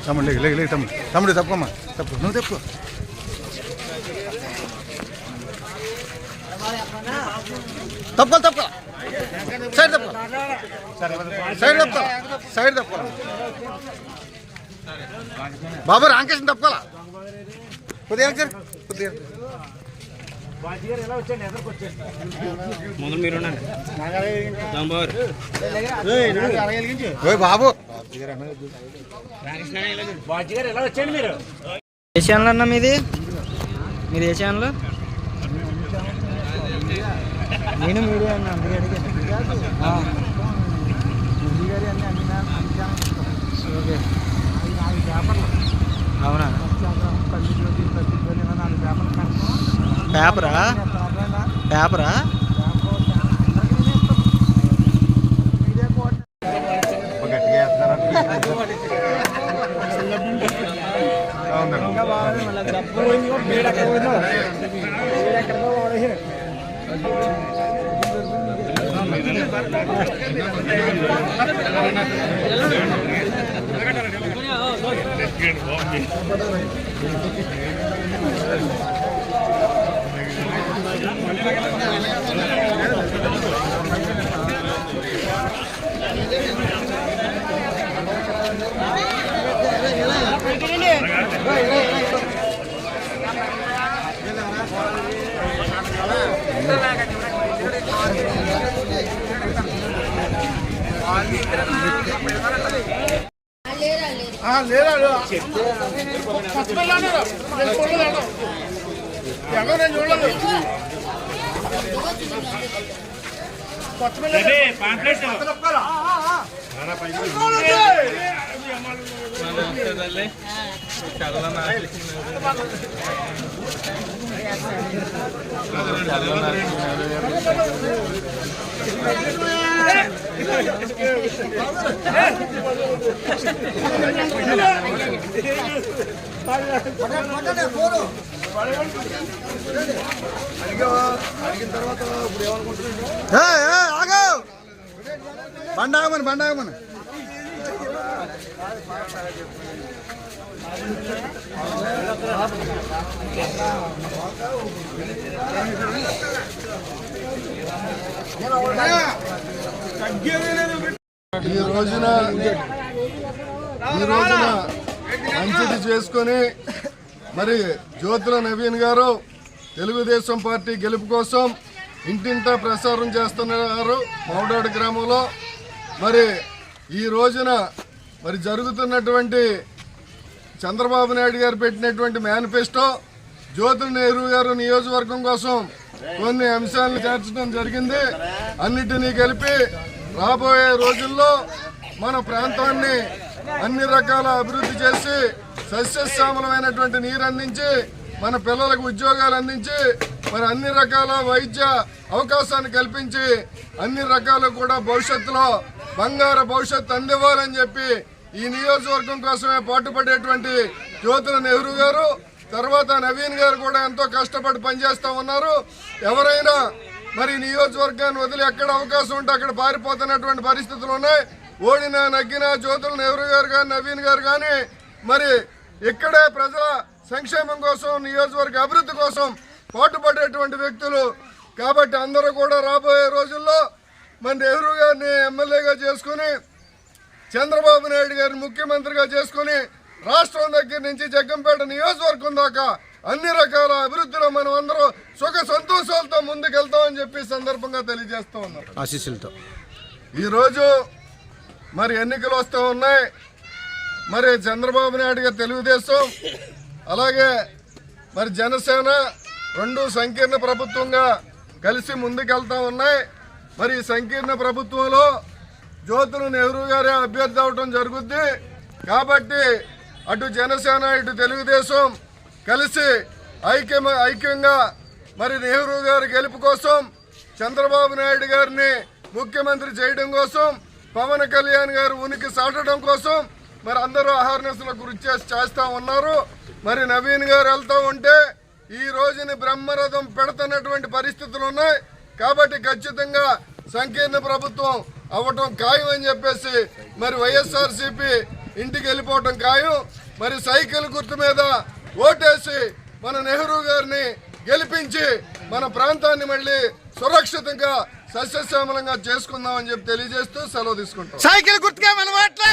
తమ్ముడు లేక తమ్ముడు తప్పుకోమ్మా తప్పు నువ్వు తప్పుకో తప్పుకో సైడ్ తప్పుకో సైడ్ తప్పుకో బాబు రామకృష్ణ తప్పుకోవాలా కొద్దిగా ముందు మీరు బాబు ఎలా వచ్చండి మీరు ఏ ఛానల్ అన్న మీది ఏ ఛానల్? నేను మీడియా అన్న ఓకే అవునా పేపరా బండాగమని ఈ రోజున మంచిది చేసుకొని మరి జ్యోతుల నవీన్ గారు తెలుగుదేశం పార్టీ గెలుపు కోసం ఇంటింటా ప్రచారం చేస్తున్నారు మౌడాడు గ్రామంలో. మరి ఈ రోజున మరి జరుగుతున్నటువంటి చంద్రబాబు నాయుడు గారు పెట్టినటువంటి మేనిఫెస్టో జ్యోతుల నెహ్రూ గారు నియోజకవర్గం కోసం కొన్ని అంశాలను చేర్చడం జరిగింది. అన్నిటినీ కలిపి రాబోయే రోజుల్లో మన ప్రాంతాన్ని అన్ని రకాల అభివృద్ధి చేసి సస్యశ్యామలమైనటువంటి నీరు అందించి మన పిల్లలకు ఉద్యోగాలు అందించి మరి అన్ని రకాల వైద్య అవకాశాన్ని కల్పించి అన్ని రకాలు కూడా భవిష్యత్తులో బంగారు భవిష్యత్తు అందివ్వాలని చెప్పి ఈ నియోజకవర్గం కోసమే పాటుపడేటువంటి జ్యోతుల నెహ్రూ గారు తర్వాత నవీన్ గారు కూడా ఎంతో కష్టపడి పనిచేస్తూ ఉన్నారు. ఎవరైనా మరి నియోజకవర్గాన్ని వదిలి ఎక్కడ అవకాశం ఉంటే అక్కడ పారిపోతున్నటువంటి పరిస్థితులు ఉన్నాయి. ఓడినా నగ్గినా జ్యోతుల నెహ్రూ గారు కానీ నవీన్ గారు కానీ మరి ఇక్కడే ప్రజల సంక్షేమం కోసం నియోజకవర్గ అభివృద్ధి కోసం పాటుపడేటువంటి వ్యక్తులు. కాబట్టి అందరూ కూడా రాబోయే రోజుల్లో మన నెహ్రూ గారిని ఎమ్మెల్యేగా చేసుకుని చంద్రబాబు నాయుడు గారిని ముఖ్యమంత్రిగా చేసుకుని రాష్ట్రం దగ్గర నుంచి జగ్గంపేట నియోజకవర్గం దాకా అన్ని రకాల అభివృద్ధిలో మనం అందరూ సుఖ సంతోషాలతో ముందుకెళ్తామని చెప్పి సందర్భంగా తెలియజేస్తూ ఉన్నారు ఆశీస్సులతో. ఈరోజు మరి ఎన్నికలు వస్తూ ఉన్నాయి. మరి చంద్రబాబు నాయుడు గారు తెలుగుదేశం అలాగే మరి జనసేన రెండు సంకీర్ణ ప్రభుత్వంగా కలిసి ముందుకెళ్తా ఉన్నాయి. మరి ఈ సంకీర్ణ ప్రభుత్వంలో జ్యోతులు నెహ్రూ గారే అభ్యర్థి అవడం జరుగుద్ది. కాబట్టి అటు జనసేన ఇటు తెలుగుదేశం కలిసి ఐక్యంగా మరి నెహ్రూ గారి గెలుపు కోసం, చంద్రబాబు నాయుడు గారిని ముఖ్యమంత్రి చేయడం కోసం, పవన్ కళ్యాణ్ గారు ఉనికి సాటడం కోసం మరి అందరూ అహర్నిశలు కృషి చేస్తూ ఉన్నారు. మరి నవీన్ గారు వెళ్తూ ఉంటే ఈ రోజుని బ్రహ్మరథం పెడుతున్నటువంటి పరిస్థితులు ఉన్నాయి. కాబట్టి ఖచ్చితంగా సంకీర్ణ ప్రభుత్వం అవ్వటం ఖాయం అని చెప్పేసి మరి వైఎస్ఆర్సీపీ ఇంటికి వెళ్ళిపోవటం ఖాయం. మరి సైకిల్ గుర్తు మీద ఓటేసి మన నెహ్రూ గారిని గెలిపించి మన ప్రాంతాన్ని మళ్ళీ సురక్షితంగా సస్యశ్యామలంగా చేసుకుందామని చెప్పి తెలియజేస్తూ సెలవు తీసుకుంటాం. సైకిల్ గుర్తుగా మన ఓట్లు